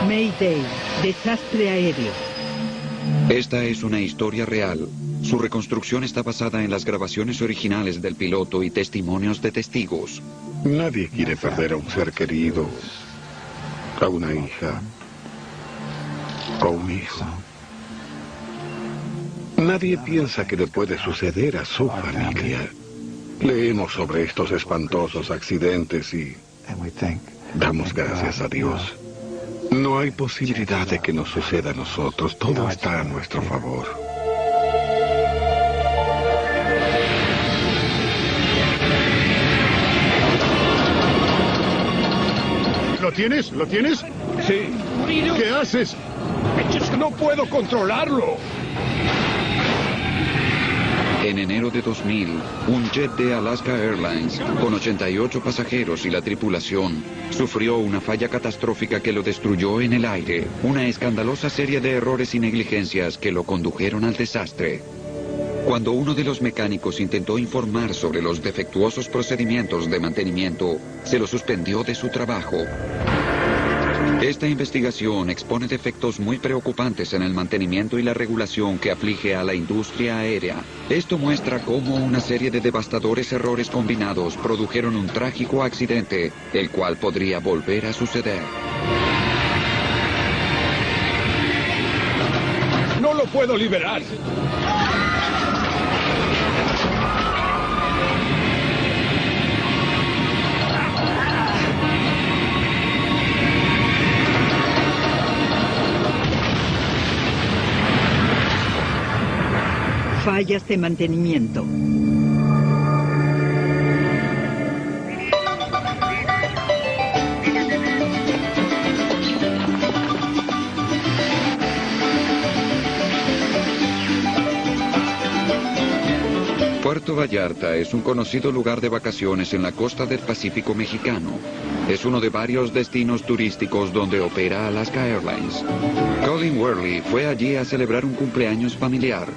Mayday, desastre aéreo. Esta es una historia real. Su reconstrucción está basada en las grabaciones originales del piloto y testimonios de testigos. Nadie quiere perder a un ser querido, a una hija, o un hijo. Nadie piensa que le puede suceder a su familia. Leemos sobre estos espantosos accidentes y damos gracias a Dios. No hay posibilidad de que nos suceda a nosotros. Todo está a nuestro favor. ¿Lo tienes? ¿Lo tienes? Sí. ¿Qué haces? No puedo controlarlo. En enero de 2000, un jet de Alaska Airlines, con 88 pasajeros y la tripulación, sufrió una falla catastrófica que lo destruyó en el aire. Una escandalosa serie de errores y negligencias que lo condujeron al desastre. Cuando uno de los mecánicos intentó informar sobre los defectuosos procedimientos de mantenimiento, se lo suspendió de su trabajo. Esta investigación expone defectos muy preocupantes en el mantenimiento y la regulación que aflige a la industria aérea. Esto muestra cómo una serie de devastadores errores combinados produjeron un trágico accidente, el cual podría volver a suceder. No lo puedo liberar. Fallas de mantenimiento. Puerto Vallarta es un conocido lugar de vacaciones en la costa del Pacífico mexicano. Es uno de varios destinos turísticos donde opera Alaska Airlines. Colin Worley fue allí a celebrar un cumpleaños familiar.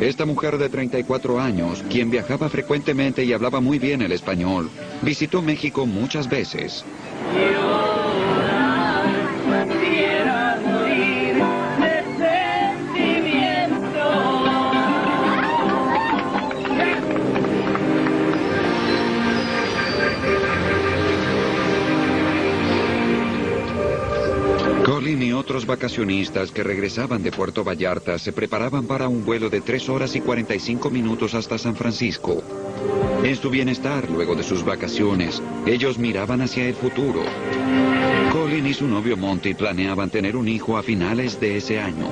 Esta mujer de 34 años, quien viajaba frecuentemente y hablaba muy bien el español, visitó México muchas veces. Colin y otros vacacionistas que regresaban de Puerto Vallarta se preparaban para un vuelo de 3 horas y 45 minutos hasta San Francisco. En su bienestar, luego de sus vacaciones, ellos miraban hacia el futuro. Colin y su novio Monty planeaban tener un hijo a finales de ese año.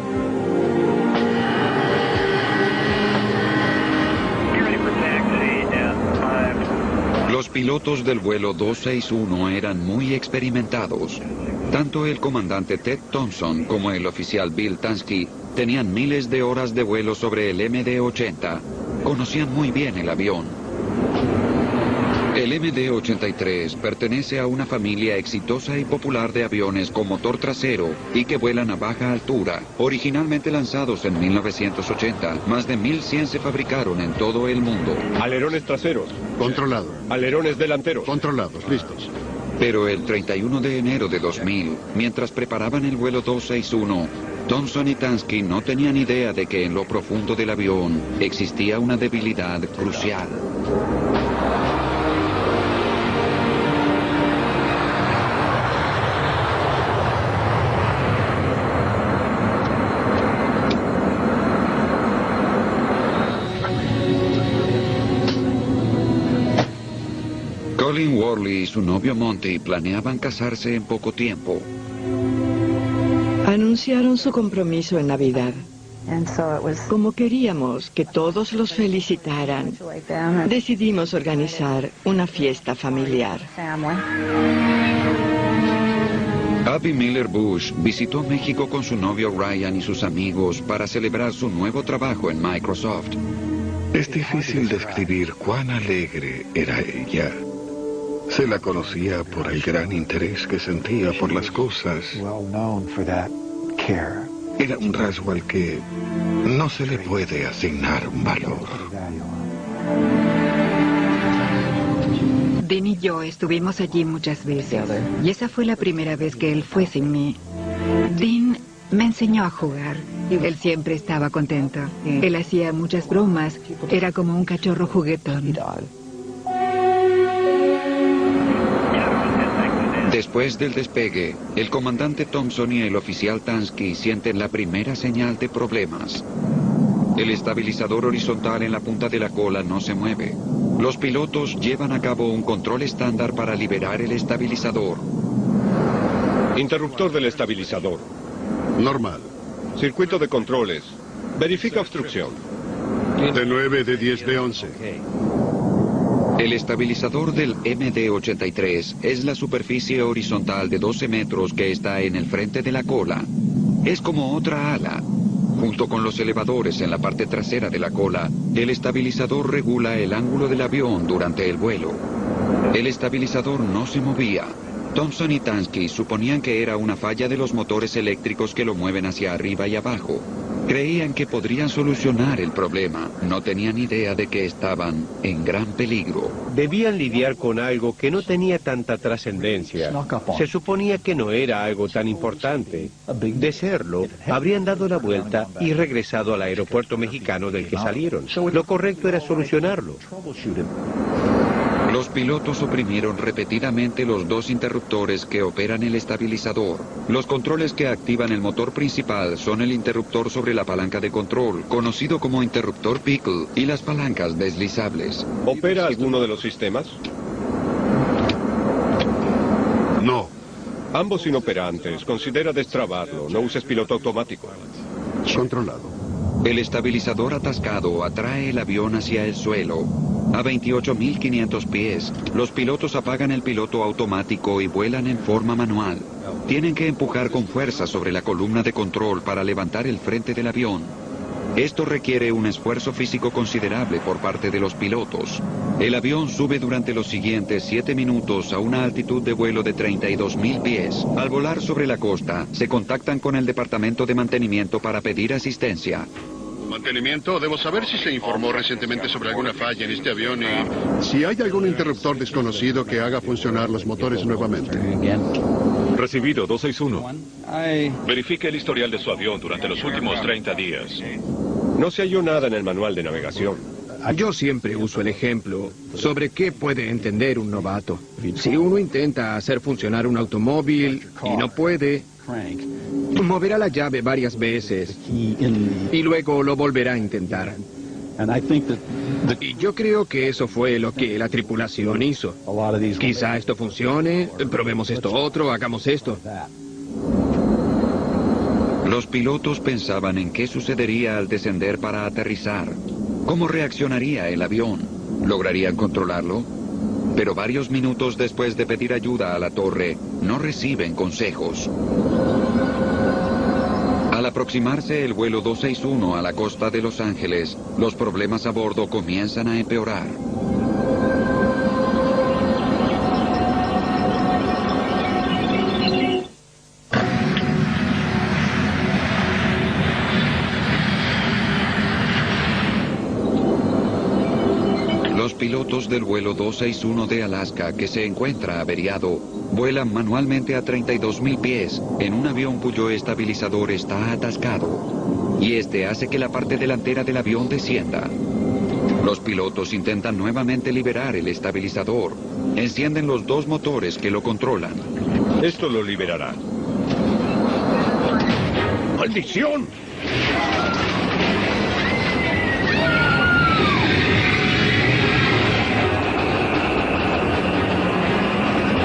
Los pilotos del vuelo 261 eran muy experimentados. Tanto el comandante Ted Thompson como el oficial Bill Tansky tenían miles de horas de vuelo sobre el MD-80. Conocían muy bien el avión. El MD-83 pertenece a una familia exitosa y popular de aviones con motor trasero y que vuelan a baja altura. Originalmente lanzados en 1980, más de 1.100 se fabricaron en todo el mundo. Alerones traseros. Controlado. Alerones delanteros. Controlados, listos. Pero el 31 de enero de 2000, mientras preparaban el vuelo 261, Thompson y Tansky no tenían idea de que en lo profundo del avión existía una debilidad crucial. Colin Worley y su novio Monty planeaban casarse en poco tiempo. Anunciaron su compromiso en Navidad. Como queríamos que todos los felicitaran, decidimos organizar una fiesta familiar. Abby Miller Bush visitó México con su novio Ryan y sus amigos para celebrar su nuevo trabajo en Microsoft. Es difícil describir cuán alegre era ella. Se la conocía por el gran interés que sentía por las cosas. Era un rasgo al que no se le puede asignar un valor. Dean y yo estuvimos allí muchas veces. Y esa fue la primera vez que él fue sin mí. Dean me enseñó a jugar. Él siempre estaba contento. Él hacía muchas bromas. Era como un cachorro juguetón. Después del despegue, el comandante Thompson y el oficial Tansky sienten la primera señal de problemas. El estabilizador horizontal en la punta de la cola no se mueve. Los pilotos llevan a cabo un control estándar para liberar el estabilizador. Interruptor del estabilizador. Normal. Circuito de controles. Verifica obstrucción. De 9, de 10, de 11. El estabilizador del MD-83 es la superficie horizontal de 12 metros que está en el frente de la cola. Es como otra ala. Junto con los elevadores en la parte trasera de la cola, el estabilizador regula el ángulo del avión durante el vuelo. El estabilizador no se movía. Thompson y Tansky suponían que era una falla de los motores eléctricos que lo mueven hacia arriba y abajo. Creían que podrían solucionar el problema. No tenían idea de que estaban en gran peligro. Debían lidiar con algo que no tenía tanta trascendencia. Se suponía que no era algo tan importante. De serlo, habrían dado la vuelta y regresado al aeropuerto mexicano del que salieron. Lo correcto era solucionarlo. Los pilotos oprimieron repetidamente los dos interruptores que operan el estabilizador. Los controles que activan el motor principal son el interruptor sobre la palanca de control, conocido como interruptor pickle, y las palancas deslizables. ¿Opera alguno de los sistemas? No. Ambos inoperantes. Considera destrabarlo. No uses piloto automático. Controlado. El estabilizador atascado atrae el avión hacia el suelo. A 28.500 pies, los pilotos apagan el piloto automático y vuelan en forma manual. Tienen que empujar con fuerza sobre la columna de control para levantar el frente del avión. Esto requiere un esfuerzo físico considerable por parte de los pilotos. El avión sube durante los siguientes 7 minutos a una altitud de vuelo de 32.000 pies. Al volar sobre la costa, se contactan con el departamento de mantenimiento para pedir asistencia. Mantenimiento, debo saber si se informó recientemente sobre alguna falla en este avión y si hay algún interruptor desconocido que haga funcionar los motores nuevamente. Recibido, 261. Verifique el historial de su avión durante los últimos 30 días. No se halló nada en el manual de navegación. Yo siempre uso el ejemplo sobre qué puede entender un novato. Si uno intenta hacer funcionar un automóvil y no puede, moverá la llave varias veces y luego lo volverá a intentar. Y yo creo que eso fue lo que la tripulación hizo. Quizá esto funcione, probemos esto otro, hagamos esto. Los pilotos pensaban en qué sucedería al descender para aterrizar. ¿Cómo reaccionaría el avión? ¿Lograrían controlarlo? Pero varios minutos después de pedir ayuda a la torre, no reciben consejos. Al aproximarse el vuelo 261 a la costa de Los Ángeles, los problemas a bordo comienzan a empeorar. Los pilotos del vuelo 261 de Alaska, que se encuentra averiado, vuelan manualmente a 32.000 pies en un avión cuyo estabilizador está atascado. Y este hace que la parte delantera del avión descienda. Los pilotos intentan nuevamente liberar el estabilizador. Encienden los dos motores que lo controlan. Esto lo liberará. ¡Maldición!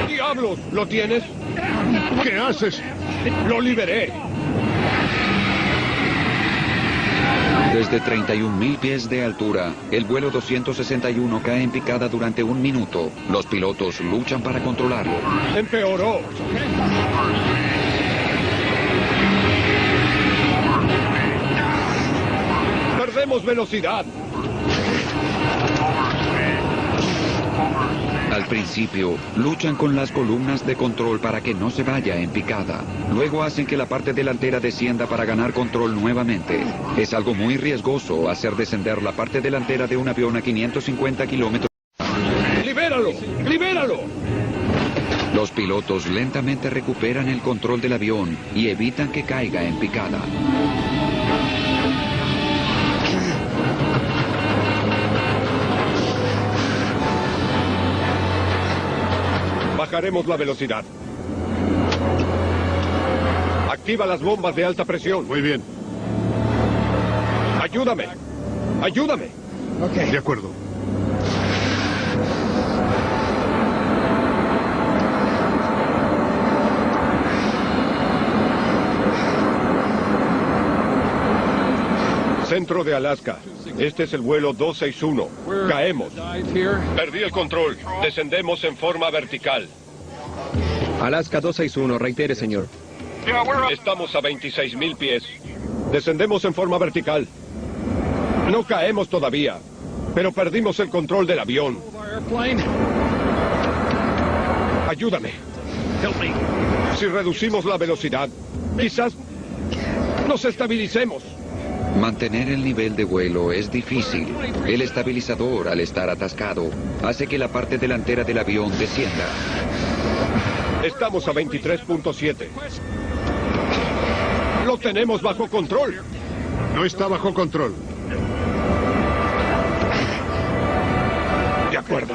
¡Diablos! ¿Lo tienes? ¿Qué haces? ¡Lo liberé! Desde 31.000 pies de altura, el vuelo 261 cae en picada durante 1 minuto. Los pilotos luchan para controlarlo. ¡Empeoró! ¡Perdemos velocidad! Al principio, luchan con las columnas de control para que no se vaya en picada. Luego hacen que la parte delantera descienda para ganar control nuevamente. Es algo muy riesgoso hacer descender la parte delantera de un avión a 550 kilómetros. ¡Libéralo! ¡Libéralo! Los pilotos lentamente recuperan el control del avión y evitan que caiga en picada. Bajaremos la velocidad. Activa las bombas de alta presión. Muy bien. ¡Ayúdame! ¡Ayúdame! De acuerdo. Centro de Alaska. Este es el vuelo 261. Caemos. Perdí el control. Descendemos en forma vertical. Alaska 261, reitere, señor. Estamos a 26.000 pies. Descendemos en forma vertical. No caemos todavía, pero perdimos el control del avión. Ayúdame. Si reducimos la velocidad, quizás nos estabilicemos. Mantener el nivel de vuelo es difícil. El estabilizador, al estar atascado, hace que la parte delantera del avión descienda. Estamos a 23.7. Lo tenemos bajo control. No está bajo control. De acuerdo.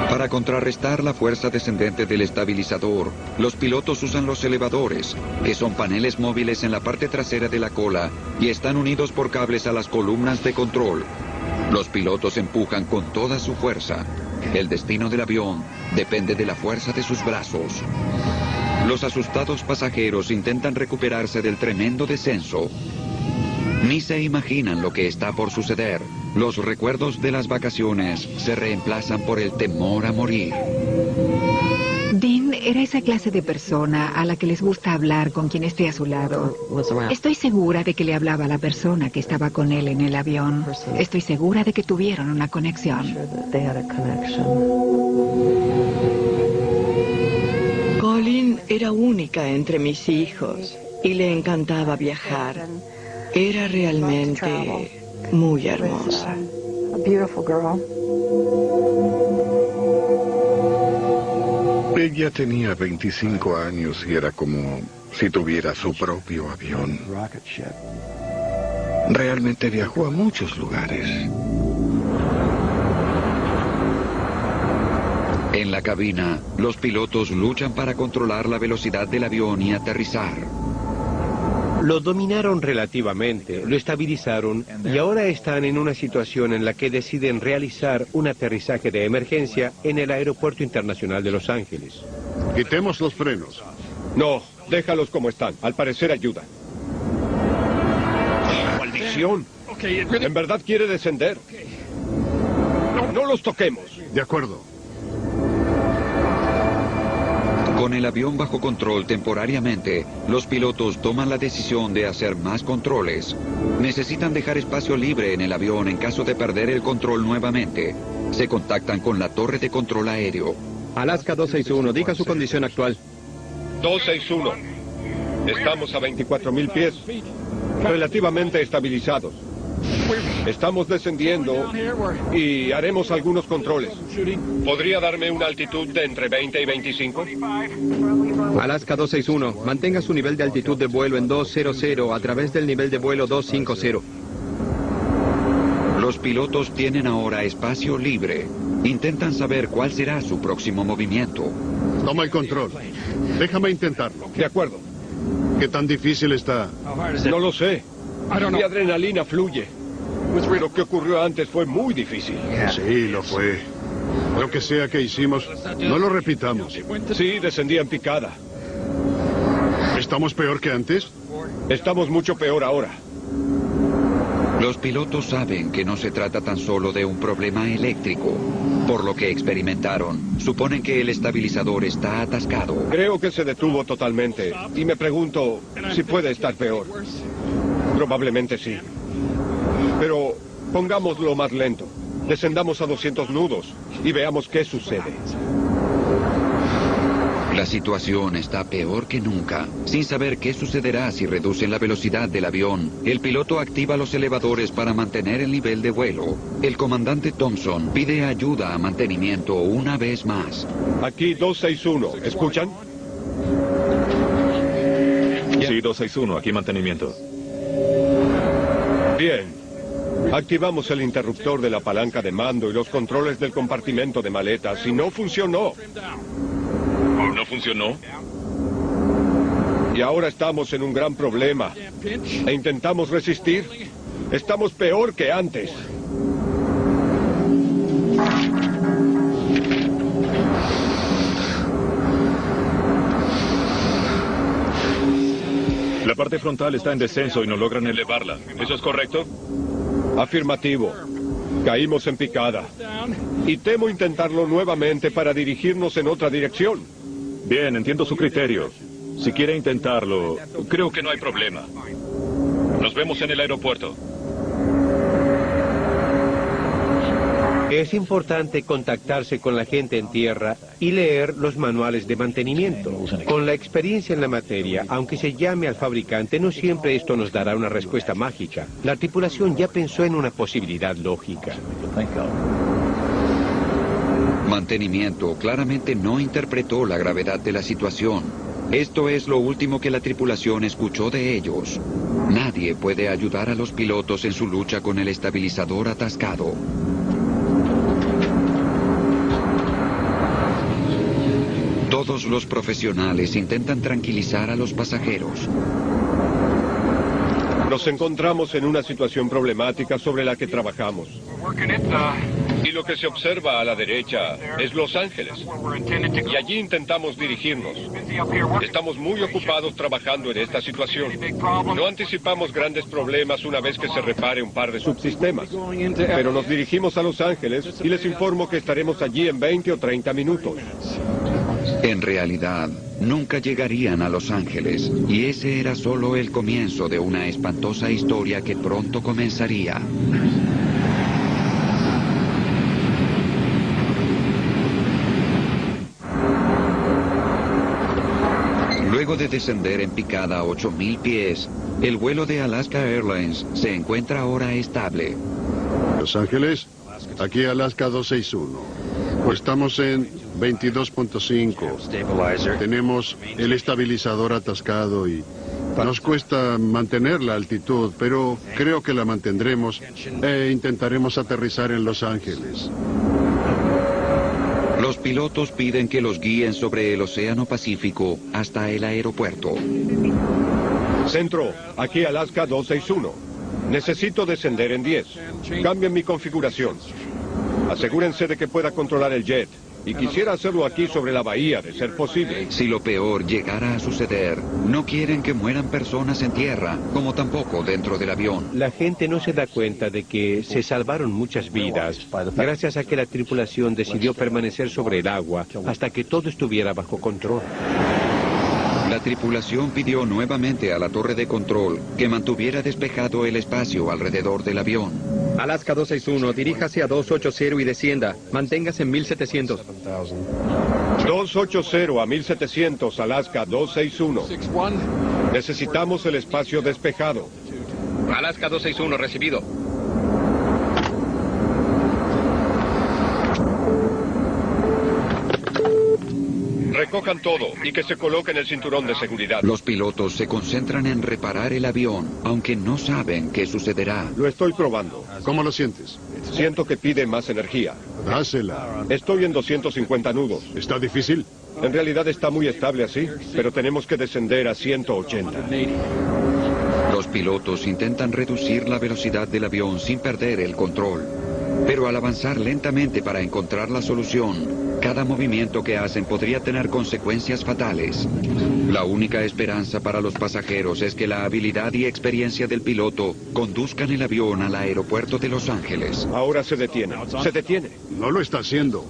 Para contrarrestar la fuerza descendente del estabilizador, los pilotos usan los elevadores, que son paneles móviles en la parte trasera de la cola y están unidos por cables a las columnas de control. Los pilotos empujan con toda su fuerza. El destino del avión depende de la fuerza de sus brazos. Los asustados pasajeros intentan recuperarse del tremendo descenso. Ni se imaginan lo que está por suceder. Los recuerdos de las vacaciones se reemplazan por el temor a morir. Dean era esa clase de persona a la que les gusta hablar con quien esté a su lado. Estoy segura de que le hablaba a la persona que estaba con él en el avión. Estoy segura de que tuvieron una conexión. Colin era única entre mis hijos y le encantaba viajar. Era realmente muy hermosa. Ella tenía 25 años y era como si tuviera su propio avión. Realmente viajó a muchos lugares. En la cabina, los pilotos luchan para controlar la velocidad del avión y aterrizar. Lo dominaron relativamente, lo estabilizaron y ahora están en una situación en la que deciden realizar un aterrizaje de emergencia en el Aeropuerto Internacional de Los Ángeles. Quitemos los frenos. No, déjalos como están. Al parecer ayudan. ¡Maldición! En verdad quiere descender. No los toquemos. De acuerdo. Con el avión bajo control temporariamente, los pilotos toman la decisión de hacer más controles. Necesitan dejar espacio libre en el avión en caso de perder el control nuevamente. Se contactan con la torre de control aéreo. Alaska 261, diga su condición actual. 261. Estamos a 24.000 pies. Relativamente estabilizados. Estamos descendiendo y haremos algunos controles. ¿Podría darme una altitud de entre 20 y 25? Alaska 261, mantenga su nivel de altitud de vuelo en 200 a través del nivel de vuelo 250. Los pilotos tienen ahora espacio libre. Intentan saber cuál será su próximo movimiento. Toma el control. Déjame intentarlo. De acuerdo. ¿Qué tan difícil está? No lo sé. Mi adrenalina fluye. Lo que ocurrió antes fue muy difícil. Sí, lo fue. Lo que sea que hicimos, no lo repitamos. Sí, descendí en picada. ¿Estamos peor que antes? Estamos mucho peor ahora. Los pilotos saben que no se trata tan solo de un problema eléctrico. Por lo que experimentaron, suponen que el estabilizador está atascado. Creo que se detuvo totalmente. Y me pregunto si puede estar peor. Probablemente sí. Pero pongámoslo más lento. Descendamos a 200 nudos y veamos qué sucede. La situación está peor que nunca. Sin saber qué sucederá si reducen la velocidad del avión, el piloto activa los elevadores para mantener el nivel de vuelo. El comandante Thompson pide ayuda a mantenimiento una vez más. Aquí 261, ¿escuchan? Sí, 261, aquí mantenimiento. Bien. Activamos el interruptor de la palanca de mando y los controles del compartimento de maletas y no funcionó. ¿No funcionó? Y ahora estamos en un gran problema. E intentamos resistir. Estamos peor que antes. La parte frontal está en descenso y no logran elevarla. ¿Eso es correcto? Afirmativo. Caímos en picada. Y temo intentarlo nuevamente para dirigirnos en otra dirección. Bien, entiendo su criterio. Si quiere intentarlo, creo que no hay problema. Nos vemos en el aeropuerto. Es importante contactarse con la gente en tierra y leer los manuales de mantenimiento. Con la experiencia en la materia, aunque se llame al fabricante, no siempre esto nos dará una respuesta mágica. La tripulación ya pensó en una posibilidad lógica. Mantenimiento claramente no interpretó la gravedad de la situación. Esto es lo último que la tripulación escuchó de ellos. Nadie puede ayudar a los pilotos en su lucha con el estabilizador atascado. Todos los profesionales intentan tranquilizar a los pasajeros. Nos encontramos en una situación problemática sobre la que trabajamos. Y lo que se observa a la derecha es Los Ángeles. Y allí intentamos dirigirnos. Estamos muy ocupados trabajando en esta situación. No anticipamos grandes problemas una vez que se repare un par de subsistemas. Pero nos dirigimos a Los Ángeles y les informo que estaremos allí en 20 o 30 minutos. En realidad, nunca llegarían a Los Ángeles, y ese era solo el comienzo de una espantosa historia que pronto comenzaría. Luego de descender en picada a 8,000 pies, el vuelo de Alaska Airlines se encuentra ahora estable. Los Ángeles, aquí Alaska 261. Estamos en 22.5. Tenemos el estabilizador atascado y nos cuesta mantener la altitud, pero creo que la mantendremos e intentaremos aterrizar en Los Ángeles. Los pilotos piden que los guíen sobre el Océano Pacífico hasta el aeropuerto. Centro, aquí Alaska 261. Necesito descender en 10. Cambien mi configuración. Asegúrense de que pueda controlar el jet. Y quisiera hacerlo aquí sobre la bahía, de ser posible. Si lo peor llegara a suceder, no quieren que mueran personas en tierra, como tampoco dentro del avión. La gente no se da cuenta de que se salvaron muchas vidas gracias a que la tripulación decidió permanecer sobre el agua hasta que todo estuviera bajo control. La tripulación pidió nuevamente a la torre de control que mantuviera despejado el espacio alrededor del avión. Alaska 261, diríjase a 280 y descienda. Manténgase en 1700. 280 a 1700, Alaska 261. Necesitamos el espacio despejado. Alaska 261, recibido. Recojan todo y que se coloquen el cinturón de seguridad. Los pilotos se concentran en reparar el avión, aunque no saben qué sucederá. Lo estoy probando. ¿Cómo lo sientes? Siento que pide más energía. Dásela. Estoy en 250 nudos. ¿Está difícil? En realidad está muy estable así, pero tenemos que descender a 180. Los pilotos intentan reducir la velocidad del avión sin perder el control. Pero al avanzar lentamente para encontrar la solución, cada movimiento que hacen podría tener consecuencias fatales. La única esperanza para los pasajeros es que la habilidad y experiencia del piloto conduzcan el avión al aeropuerto de Los Ángeles. Ahora se detiene. Se detiene. No lo está haciendo.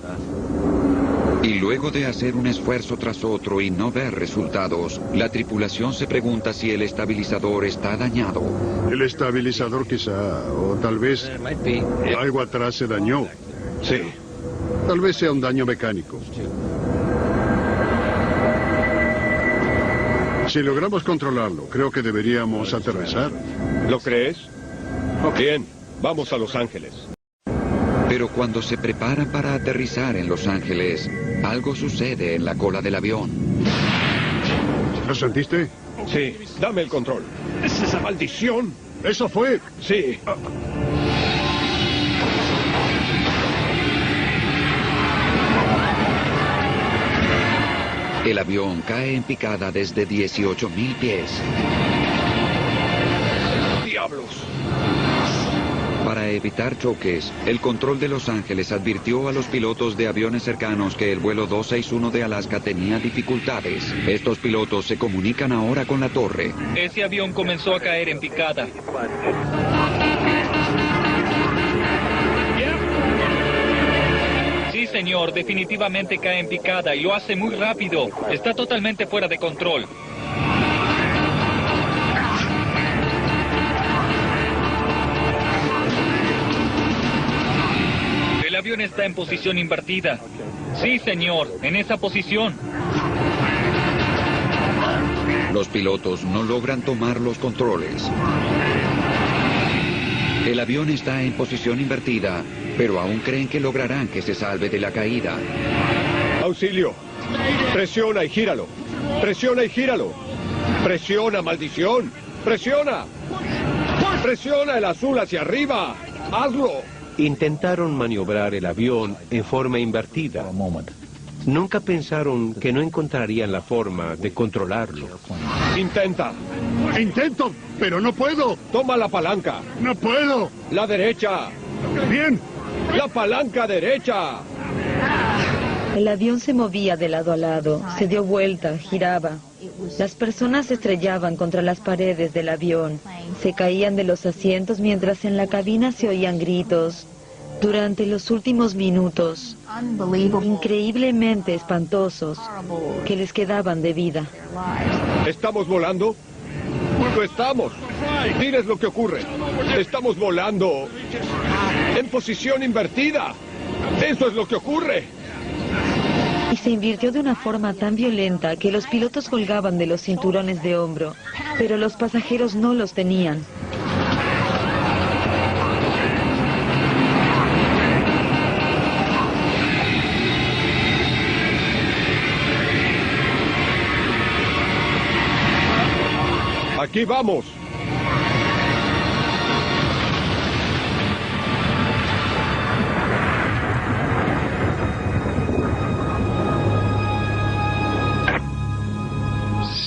Y luego de hacer un esfuerzo tras otro y no ver resultados, la tripulación se pregunta si el estabilizador está dañado. El estabilizador quizá, o tal vez algo atrás se dañó. Sí. Tal vez sea un daño mecánico. Si logramos controlarlo, creo que deberíamos aterrizar. ¿Lo crees? Bien, vamos a Los Ángeles. Pero cuando se preparan para aterrizar en Los Ángeles, algo sucede en la cola del avión. ¿Lo sentiste? Sí, dame el control. ¿Es esa maldición? ¿Eso fue? Sí. El avión cae en picada desde 18.000 pies. ¡Diablos! Para evitar choques, el control de Los Ángeles advirtió a los pilotos de aviones cercanos que el vuelo 261 de Alaska tenía dificultades. Estos pilotos se comunican ahora con la torre. Ese avión comenzó a caer en picada. Sí, señor, definitivamente cae en picada y lo hace muy rápido. Está totalmente fuera de control. El avión está en posición invertida. Sí, señor, en esa posición. Los pilotos no logran tomar los controles. El avión está en posición invertida, pero aún creen que lograrán que se salve de la caída. ¡Auxilio! ¡Presiona y gíralo! ¡Presiona y gíralo! ¡Presiona, maldición! ¡Presiona! ¡Presiona el azul hacia arriba! ¡Hazlo! Intentaron maniobrar el avión en forma invertida. Nunca pensaron que no encontrarían la forma de controlarlo. ¡Intenta! Intento, pero no puedo. ¡Toma la palanca! No puedo. ¡La derecha! Bien. ¡La palanca derecha! El avión se movía de lado a lado, se dio vuelta, giraba. Las personas se estrellaban contra las paredes del avión, se caían de los asientos mientras en la cabina se oían gritos. Durante los últimos minutos, increíblemente espantosos, que les quedaban de vida. ¿Estamos volando? ¡No estamos! Diles lo que ocurre. Estamos volando en posición invertida. ¡Eso es lo que ocurre! Y se invirtió de una forma tan violenta que los pilotos colgaban de los cinturones de hombro, pero los pasajeros no los tenían. ¡Aquí vamos!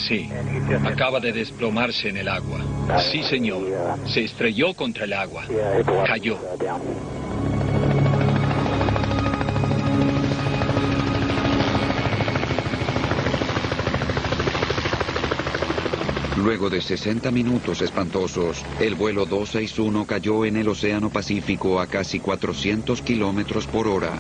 Sí, acaba de desplomarse en el agua. Sí, señor. Se estrelló contra el agua. Cayó. Luego de 60 minutos espantosos, el vuelo 261 cayó en el Océano Pacífico a casi 400 kilómetros por hora.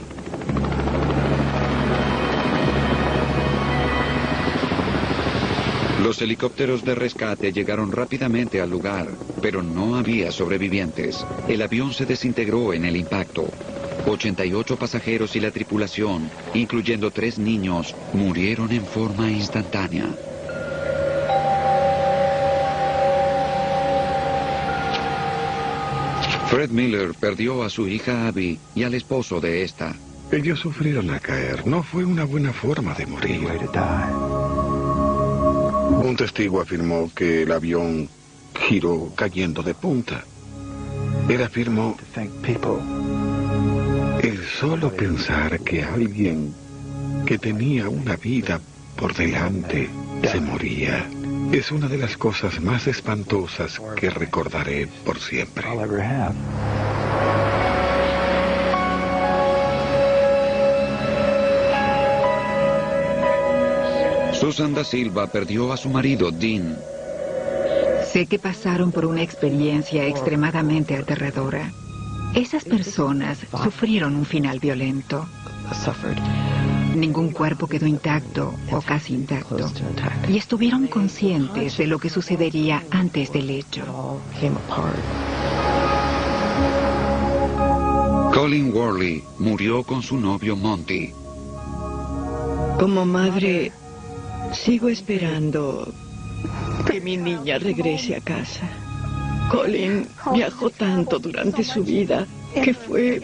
Los helicópteros de rescate llegaron rápidamente al lugar, pero no había sobrevivientes. El avión se desintegró en el impacto. 88 pasajeros y la tripulación, incluyendo 3 niños, murieron en forma instantánea. Fred Miller perdió a su hija Abby y al esposo de esta. Ellos sufrieron al caer. No fue una buena forma de morir. Un testigo afirmó que el avión giró cayendo de punta. Él afirmó: el solo pensar que alguien que tenía una vida por delante se moría es una de las cosas más espantosas que recordaré por siempre. Susan da Silva perdió a su marido, Dean. Sé que pasaron por una experiencia extremadamente aterradora. Esas personas sufrieron un final violento. Ningún cuerpo quedó intacto o casi intacto. Y estuvieron conscientes de lo que sucedería antes del hecho. Colin Worley murió con su novio Monty. Como madre, sigo esperando Que mi niña regrese a casa. Colin viajó tanto durante su vida que fue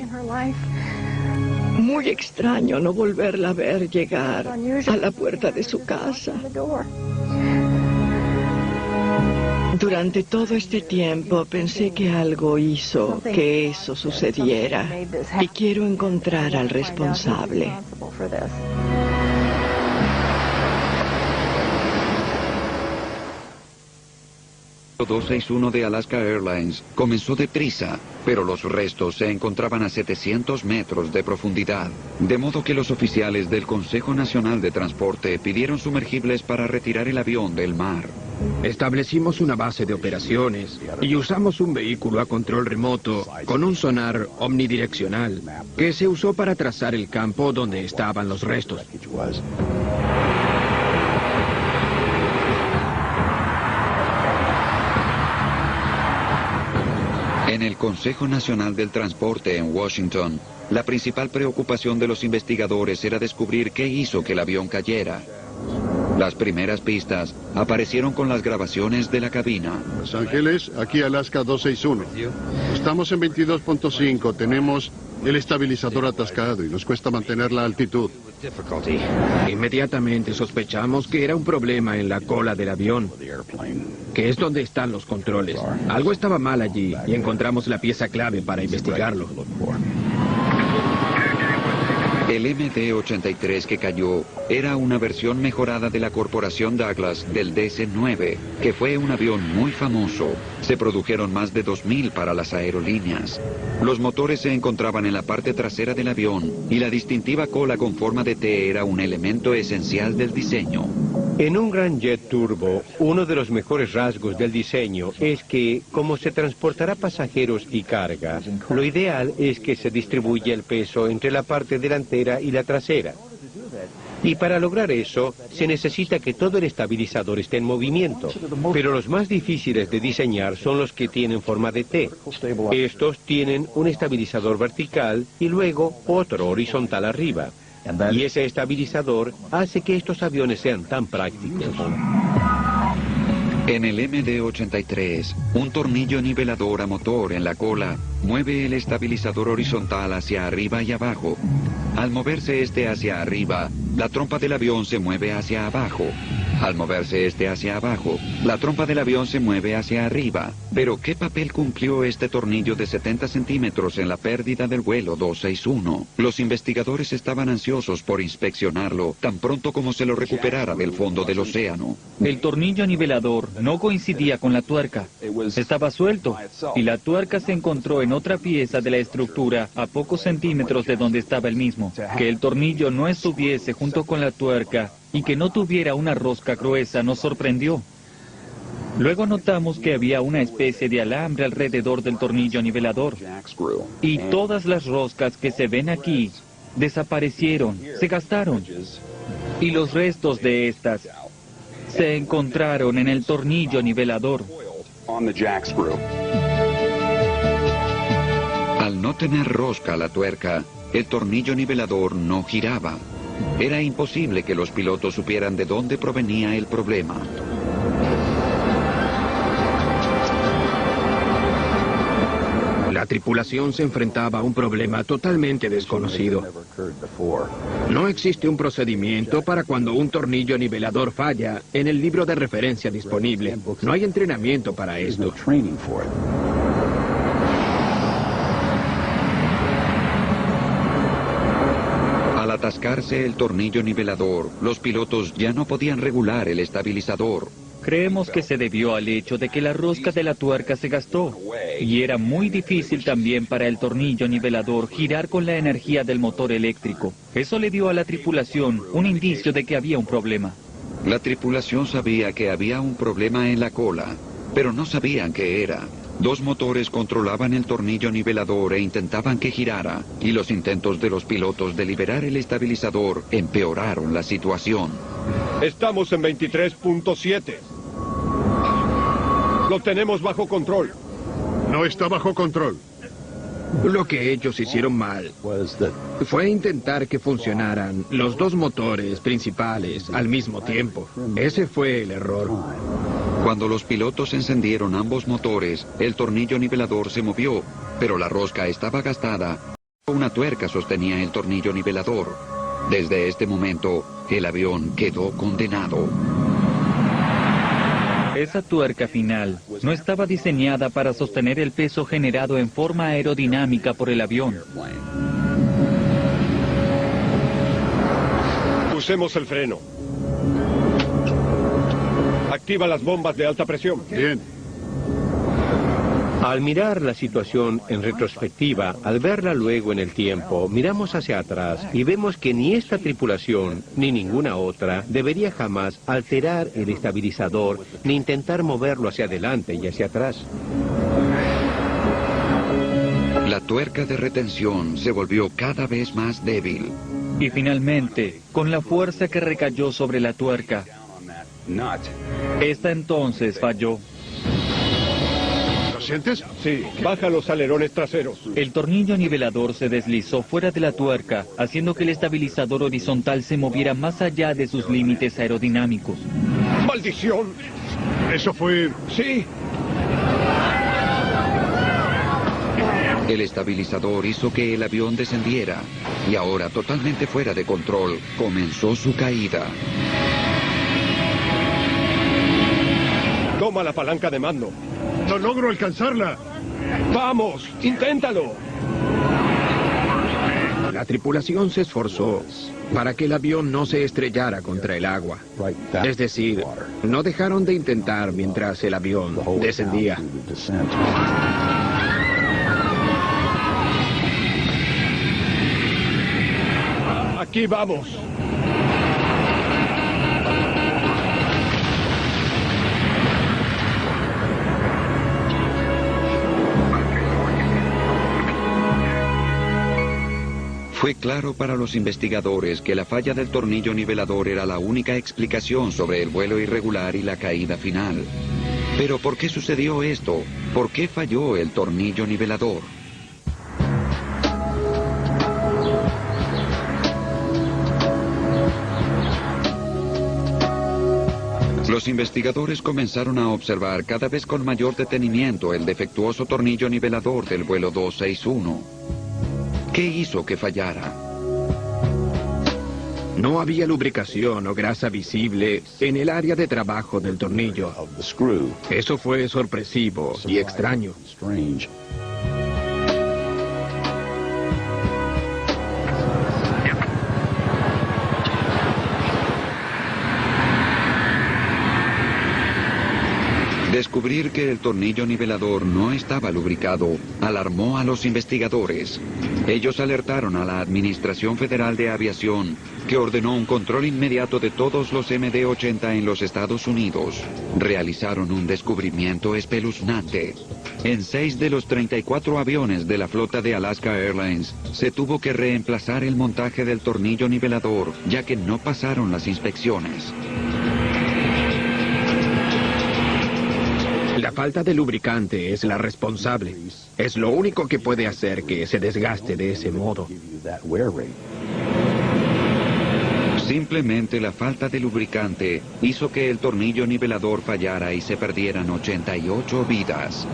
muy extraño no volverla a ver llegar a la puerta de su casa. Durante todo este tiempo pensé que algo hizo que eso sucediera y quiero encontrar al responsable. 261 de Alaska Airlines comenzó deprisa, pero los restos se encontraban a 700 metros de profundidad, de modo que los oficiales del Consejo Nacional de Transporte pidieron sumergibles para retirar el avión del mar. Establecimos una base de operaciones y usamos un vehículo a control remoto con un sonar omnidireccional que se usó para trazar el campo donde estaban los restos. En el Consejo Nacional del Transporte en Washington, la principal preocupación de los investigadores era descubrir qué hizo que el avión cayera. Las primeras pistas aparecieron con las grabaciones de la cabina. Los Ángeles, aquí Alaska 261. Estamos en 22.5, tenemos el estabilizador atascado y nos cuesta mantener la altitud. Inmediatamente sospechamos que era un problema en la cola del avión, que es donde están los controles. Algo estaba mal allí y encontramos la pieza clave para investigarlo. El MD-83 que cayó era una versión mejorada de la Corporación Douglas del DC-9, que fue un avión muy famoso. Se produjeron más de 2.000 para las aerolíneas. Los motores se encontraban en la parte trasera del avión y la distintiva cola con forma de T era un elemento esencial del diseño. En un gran jet turbo, uno de los mejores rasgos del diseño es que, como se transportará pasajeros y carga, lo ideal es que se distribuya el peso entre la parte delantera y la trasera. Y para lograr eso, se necesita que todo el estabilizador esté en movimiento. Pero los más difíciles de diseñar son los que tienen forma de T. Estos tienen un estabilizador vertical y luego otro horizontal arriba. Y ese estabilizador hace que estos aviones sean tan prácticos. En el MD-83, un tornillo nivelador a motor en la cola mueve el estabilizador horizontal hacia arriba y abajo. Al moverse este hacia arriba, la trompa del avión se mueve hacia abajo. Al moverse este hacia abajo, la trompa del avión se mueve hacia arriba. Pero ¿qué papel cumplió este tornillo de 70 centímetros en la pérdida del vuelo 261? Los investigadores estaban ansiosos por inspeccionarlo tan pronto como se lo recuperara del fondo del océano. El tornillo nivelador no coincidía con la tuerca. Estaba suelto y la tuerca se encontró en otra pieza de la estructura a pocos centímetros de donde estaba el mismo. Que el tornillo no estuviese junto con la tuerca y que no tuviera una rosca gruesa nos sorprendió. Luego notamos que había una especie de alambre alrededor del tornillo nivelador. Y todas las roscas que se ven aquí desaparecieron, se gastaron. Y los restos de estas se encontraron en el tornillo nivelador. Al no tener rosca la tuerca, el tornillo nivelador no giraba. Era imposible que los pilotos supieran de dónde provenía el problema. La tripulación se enfrentaba a un problema totalmente desconocido. No existe un procedimiento para cuando un tornillo nivelador falla en el libro de referencia disponible. No hay entrenamiento para esto. Al atascarse el tornillo nivelador, los pilotos ya no podían regular el estabilizador. Creemos que se debió al hecho de que la rosca de la tuerca se gastó. Y era muy difícil también para el tornillo nivelador girar con la energía del motor eléctrico. Eso le dio a la tripulación un indicio de que había un problema. La tripulación sabía que había un problema en la cola, pero no sabían qué era. Dos motores controlaban el tornillo nivelador e intentaban que girara, y los intentos de los pilotos de liberar el estabilizador empeoraron la situación. Estamos en 23.7. Lo tenemos bajo control. No está bajo control. Lo que ellos hicieron mal fue intentar que funcionaran los dos motores principales al mismo tiempo. Ese fue el error. Cuando los pilotos encendieron ambos motores, el tornillo nivelador se movió, pero la rosca estaba gastada. Una tuerca sostenía el tornillo nivelador. Desde este momento, el avión quedó condenado. Esa tuerca final no estaba diseñada para sostener el peso generado en forma aerodinámica por el avión. Usemos el freno. Activa las bombas de alta presión. Bien. Al mirar la situación en retrospectiva, al verla luego en el tiempo, miramos hacia atrás y vemos que ni esta tripulación, ni ninguna otra, debería jamás alterar el estabilizador, ni intentar moverlo hacia adelante y hacia atrás. La tuerca de retención se volvió cada vez más débil. Y finalmente, con la fuerza que recayó sobre la tuerca, esta entonces falló. ¿Lo sientes? Sí, baja los alerones traseros. El tornillo nivelador se deslizó fuera de la tuerca, haciendo que el estabilizador horizontal se moviera más allá de sus límites aerodinámicos. ¡Maldición! ¿Eso fue...? Sí. El estabilizador hizo que el avión descendiera, y ahora, totalmente fuera de control, comenzó su caída. Toma la palanca de mando. No logro alcanzarla. ¡Vamos! ¡Inténtalo! La tripulación se esforzó para que el avión no se estrellara contra el agua. Es decir, no dejaron de intentar mientras el avión descendía. Aquí vamos. Fue claro para los investigadores que la falla del tornillo nivelador era la única explicación sobre el vuelo irregular y la caída final. Pero ¿por qué sucedió esto? ¿Por qué falló el tornillo nivelador? Los investigadores comenzaron a observar cada vez con mayor detenimiento el defectuoso tornillo nivelador del vuelo 261. ¿Qué hizo que fallara? No había lubricación o grasa visible en el área de trabajo del tornillo. Eso fue sorpresivo y extraño. Descubrir que el tornillo nivelador no estaba lubricado alarmó a los investigadores. Ellos alertaron a la Administración Federal de Aviación, que ordenó un control inmediato de todos los MD-80 en los Estados Unidos. Realizaron un descubrimiento espeluznante. En 6 de los 34 aviones de la flota de Alaska Airlines, se tuvo que reemplazar el montaje del tornillo nivelador, ya que no pasaron las inspecciones. La falta de lubricante es la responsable. Es lo único que puede hacer que se desgaste de ese modo. Simplemente la falta de lubricante hizo que el tornillo nivelador fallara y se perdieran 88 vidas.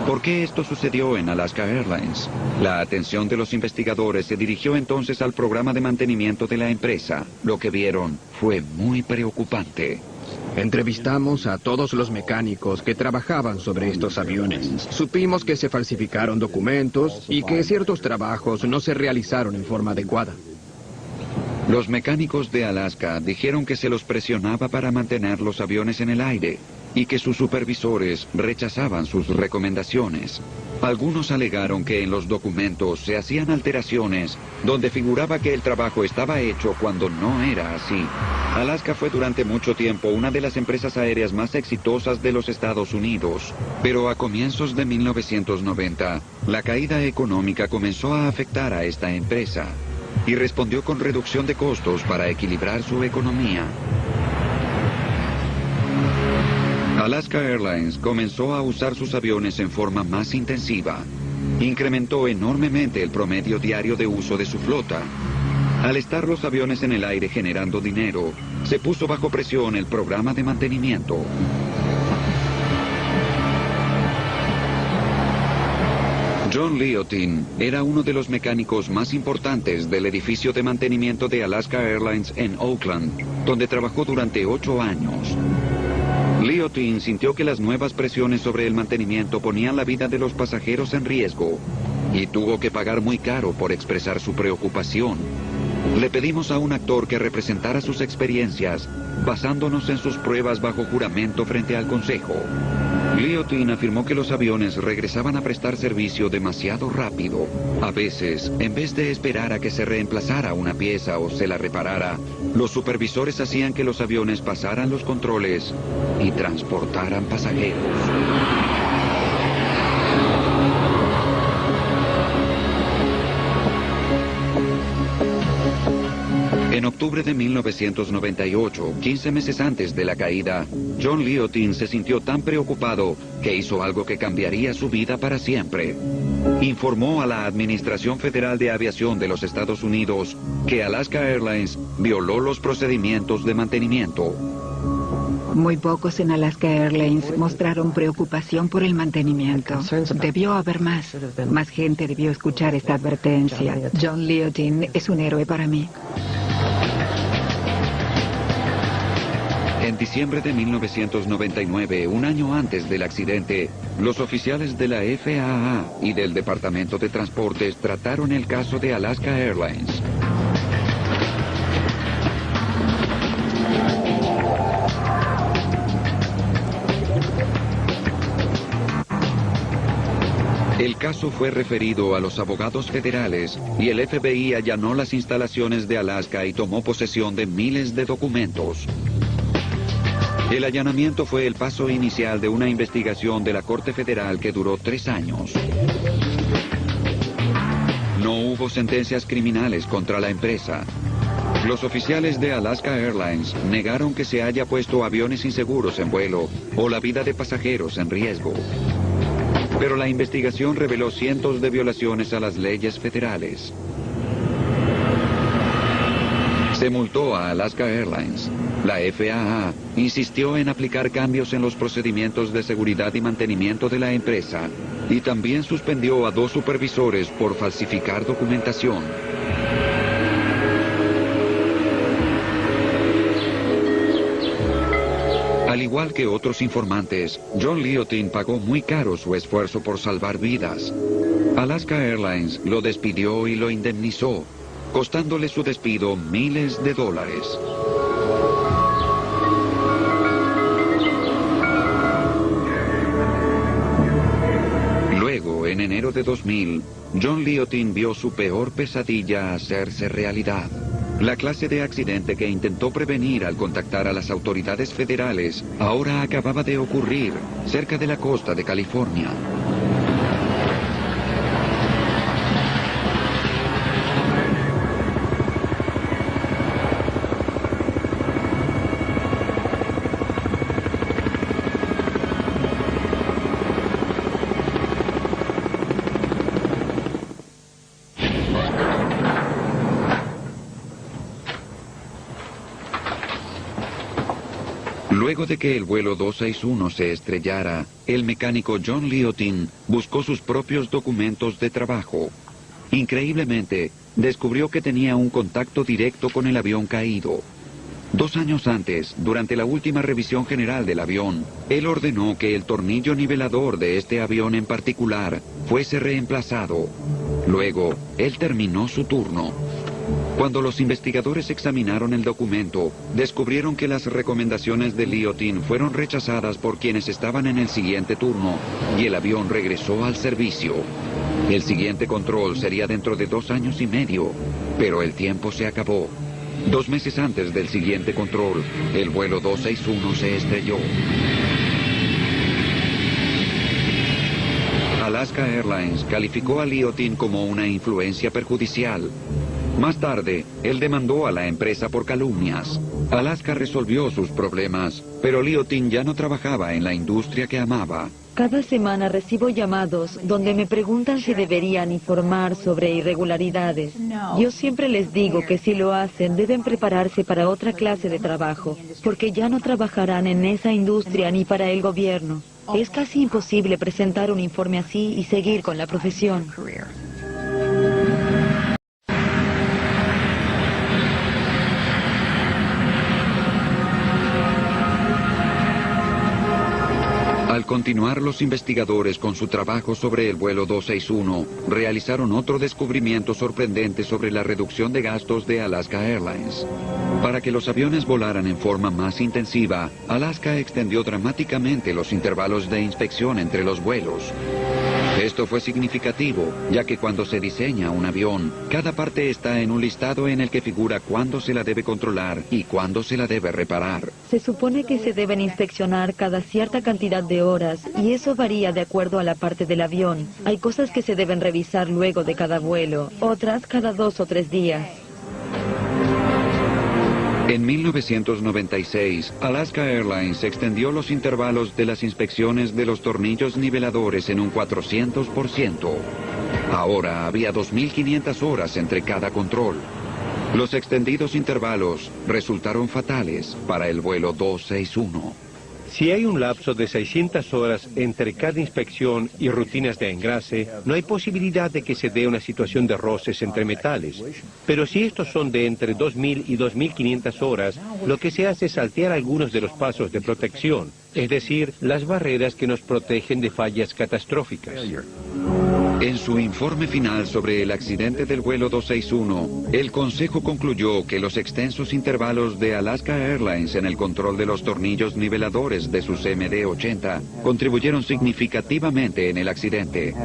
¿Por qué esto sucedió en Alaska Airlines? La atención de los investigadores se dirigió entonces al programa de mantenimiento de la empresa. Lo que vieron fue muy preocupante. Entrevistamos a todos los mecánicos que trabajaban sobre estos aviones. Supimos que se falsificaron documentos y que ciertos trabajos no se realizaron en forma adecuada. Los mecánicos de Alaska dijeron que se los presionaba para mantener los aviones en el aire y que sus supervisores rechazaban sus recomendaciones. Algunos alegaron que en los documentos se hacían alteraciones donde figuraba que el trabajo estaba hecho cuando no era así. Alaska fue durante mucho tiempo una de las empresas aéreas más exitosas de los Estados Unidos, pero a comienzos de 1990, la caída económica comenzó a afectar a esta empresa y respondió con reducción de costos para equilibrar su economía. Alaska Airlines comenzó a usar sus aviones en forma más intensiva. incrementó enormemente el promedio diario de uso de su flota. Al estar los aviones en el aire generando dinero, se puso bajo presión el programa de mantenimiento. John Liotin era uno de los mecánicos más importantes del edificio de mantenimiento de Alaska Airlines en Oakland, donde trabajó durante 8 años. Liotin sintió que las nuevas presiones sobre el mantenimiento ponían la vida de los pasajeros en riesgo y tuvo que pagar muy caro por expresar su preocupación. Le pedimos a un actor que representara sus experiencias, basándonos en sus pruebas bajo juramento frente al Consejo. Liotin afirmó que los aviones regresaban a prestar servicio demasiado rápido. A veces, en vez de esperar a que se reemplazara una pieza o se la reparara, los supervisores hacían que los aviones pasaran los controles y transportaran pasajeros. En octubre de 1998, 15 meses antes de la caída, John Liotin se sintió tan preocupado que hizo algo que cambiaría su vida para siempre. Informó a la Administración Federal de Aviación de los Estados Unidos que Alaska Airlines violó los procedimientos de mantenimiento. Muy pocos en Alaska Airlines mostraron preocupación por el mantenimiento. Debió haber más. Más gente debió escuchar esta advertencia. John Liotin es un héroe para mí. En diciembre de 1999, un año antes del accidente, los oficiales de la FAA y del Departamento de Transportes trataron el caso de Alaska Airlines. El caso fue referido a los abogados federales y el FBI allanó las instalaciones de Alaska y tomó posesión de miles de documentos. El allanamiento fue el paso inicial de una investigación de la Corte Federal que duró 3 años. No hubo sentencias criminales contra la empresa. Los oficiales de Alaska Airlines negaron que se haya puesto aviones inseguros en vuelo o la vida de pasajeros en riesgo. Pero la investigación reveló cientos de violaciones a las leyes federales. Se multó a Alaska Airlines. La FAA insistió en aplicar cambios en los procedimientos de seguridad y mantenimiento de la empresa y también suspendió a 2 supervisores por falsificar documentación. Al igual que otros informantes, John Liotin pagó muy caro su esfuerzo por salvar vidas. Alaska Airlines lo despidió y lo indemnizó, costándole su despido miles de dólares. Luego, en enero de 2000, John Liotin vio su peor pesadilla hacerse realidad. La clase de accidente que intentó prevenir al contactar a las autoridades federales ahora acababa de ocurrir cerca de la costa de California. Luego de que el vuelo 261 se estrellara, el mecánico John Liotin buscó sus propios documentos de trabajo. Increíblemente, descubrió que tenía un contacto directo con el avión caído. 2 años antes, durante la última revisión general del avión, él ordenó que el tornillo nivelador de este avión en particular fuese reemplazado. Luego, él terminó su turno. Cuando los investigadores examinaron el documento, descubrieron que las recomendaciones de Liotin fueron rechazadas por quienes estaban en el siguiente turno y el avión regresó al servicio. El siguiente control sería dentro de 2 años y medio, pero el tiempo se acabó. 2 meses antes del siguiente control, el vuelo 261 se estrelló. Alaska Airlines calificó a Liotin como una influencia perjudicial. Más tarde, él demandó a la empresa por calumnias. Alaska resolvió sus problemas, pero Liotin ya no trabajaba en la industria que amaba. Cada semana recibo llamados donde me preguntan si deberían informar sobre irregularidades. Yo siempre les digo que si lo hacen deben prepararse para otra clase de trabajo, porque ya no trabajarán en esa industria ni para el gobierno. Es casi imposible presentar un informe así y seguir con la profesión. Al continuar, los investigadores con su trabajo sobre el vuelo 261 realizaron otro descubrimiento sorprendente sobre la reducción de gastos de Alaska Airlines. Para que los aviones volaran en forma más intensiva, Alaska extendió dramáticamente los intervalos de inspección entre los vuelos. Esto fue significativo, ya que cuando se diseña un avión, cada parte está en un listado en el que figura cuándo se la debe controlar y cuándo se la debe reparar. Se supone que se deben inspeccionar cada cierta cantidad de horas, y eso varía de acuerdo a la parte del avión. Hay cosas que se deben revisar luego de cada vuelo, otras cada 2 o 3 días. En 1996, Alaska Airlines extendió los intervalos de las inspecciones de los tornillos niveladores en un 400%. Ahora había 2.500 horas entre cada control. Los extendidos intervalos resultaron fatales para el vuelo 261. Si hay un lapso de 600 horas entre cada inspección y rutinas de engrase, no hay posibilidad de que se dé una situación de roces entre metales. Pero si estos son de entre 2.000 y 2.500 horas, lo que se hace es saltear algunos de los pasos de protección, es decir, las barreras que nos protegen de fallas catastróficas. En su informe final sobre el accidente del vuelo 261, el Consejo concluyó que los extensos intervalos de Alaska Airlines en el control de los tornillos niveladores de sus MD-80 contribuyeron significativamente en el accidente.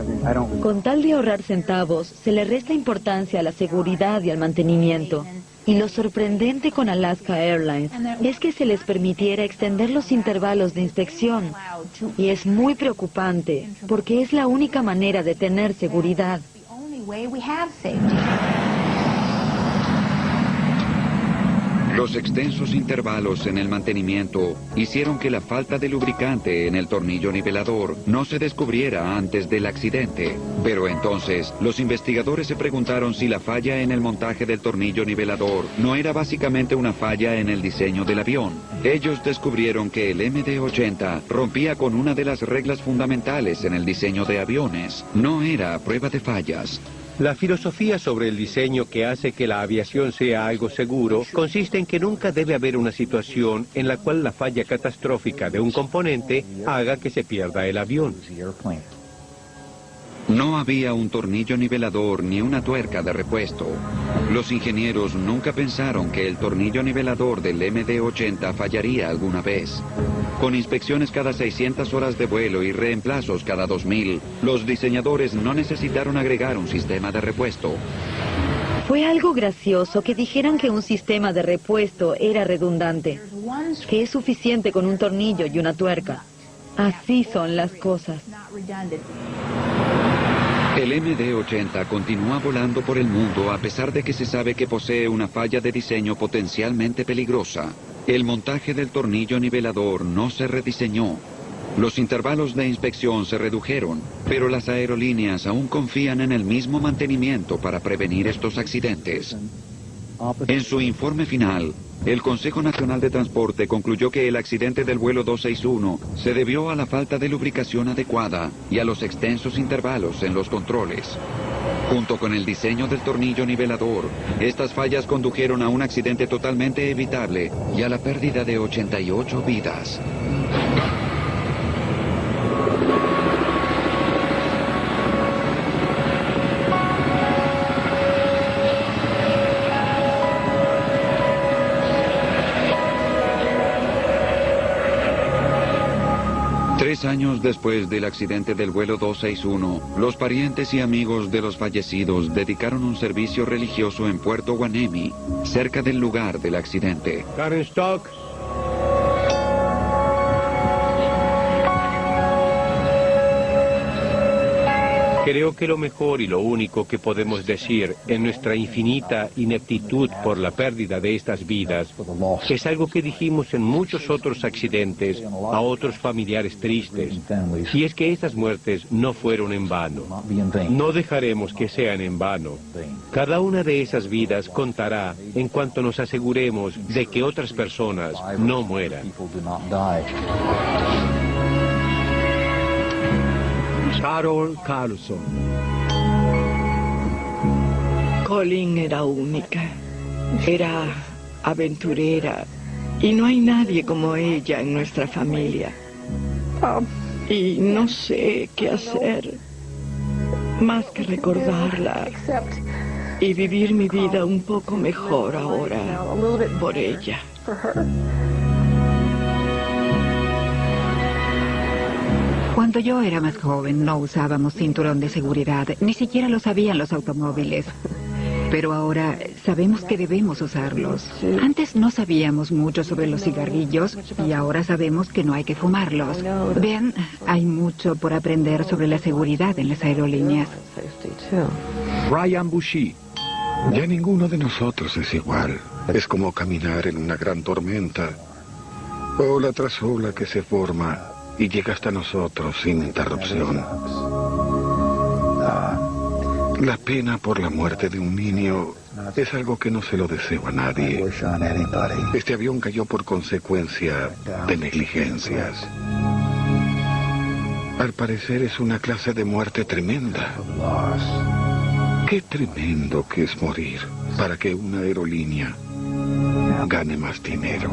Con tal de ahorrar centavos, se le resta importancia a la seguridad y al mantenimiento. Y lo sorprendente con Alaska Airlines es que se les permitiera extender los intervalos de inspección. Y es muy preocupante, porque es la única manera de tener seguridad. Los extensos intervalos en el mantenimiento hicieron que la falta de lubricante en el tornillo nivelador no se descubriera antes del accidente. Pero entonces, los investigadores se preguntaron si la falla en el montaje del tornillo nivelador no era básicamente una falla en el diseño del avión. Ellos descubrieron que el MD-80 rompía con una de las reglas fundamentales en el diseño de aviones. No era a prueba de fallas. La filosofía sobre el diseño que hace que la aviación sea algo seguro consiste en que nunca debe haber una situación en la cual la falla catastrófica de un componente haga que se pierda el avión. No había un tornillo nivelador ni una tuerca de repuesto. Los ingenieros nunca pensaron que el tornillo nivelador del MD-80 fallaría alguna vez. Con inspecciones cada 600 horas de vuelo y reemplazos cada 2000, los diseñadores no necesitaron agregar un sistema de repuesto. Fue algo gracioso que dijeran que un sistema de repuesto era redundante, que es suficiente con un tornillo y una tuerca. Así son las cosas. El MD-80 continúa volando por el mundo a pesar de que se sabe que posee una falla de diseño potencialmente peligrosa. El montaje del tornillo nivelador no se rediseñó. Los intervalos de inspección se redujeron, pero las aerolíneas aún confían en el mismo mantenimiento para prevenir estos accidentes. En su informe final, el Consejo Nacional de Transporte concluyó que el accidente del vuelo 261 se debió a la falta de lubricación adecuada y a los extensos intervalos en los controles. Junto con el diseño del tornillo nivelador, estas fallas condujeron a un accidente totalmente evitable y a la pérdida de 88 vidas. Tres años después del accidente del vuelo 261, los parientes y amigos de los fallecidos dedicaron un servicio religioso en Puerto Guanemi, cerca del lugar del accidente. Karen Stock. Creo que lo mejor y lo único que podemos decir en nuestra infinita ineptitud por la pérdida de estas vidas es algo que dijimos en muchos otros accidentes a otros familiares tristes, y es que estas muertes no fueron en vano. No dejaremos que sean en vano. Cada una de esas vidas contará en cuanto nos aseguremos de que otras personas no mueran. Carol Carlson. Colleen era única, era aventurera, y no hay nadie como ella en nuestra familia. Y no sé qué hacer, más que recordarla y vivir mi vida un poco mejor ahora por ella. Cuando yo era más joven no usábamos cinturón de seguridad, ni siquiera lo sabían los automóviles. Pero ahora sabemos que debemos usarlos. Antes no sabíamos mucho sobre los cigarrillos y ahora sabemos que no hay que fumarlos. Vean, hay mucho por aprender sobre la seguridad en las aerolíneas. Ryan Bushy. Ya ninguno de nosotros es igual. Es como caminar en una gran tormenta. Ola tras ola que se forma y llega hasta nosotros sin interrupción. La pena por la muerte de un niño es algo que no se lo deseo a nadie. Este avión cayó por consecuencia de negligencias. Al parecer es una clase de muerte tremenda. Qué tremendo que es morir para que una aerolínea gane más dinero.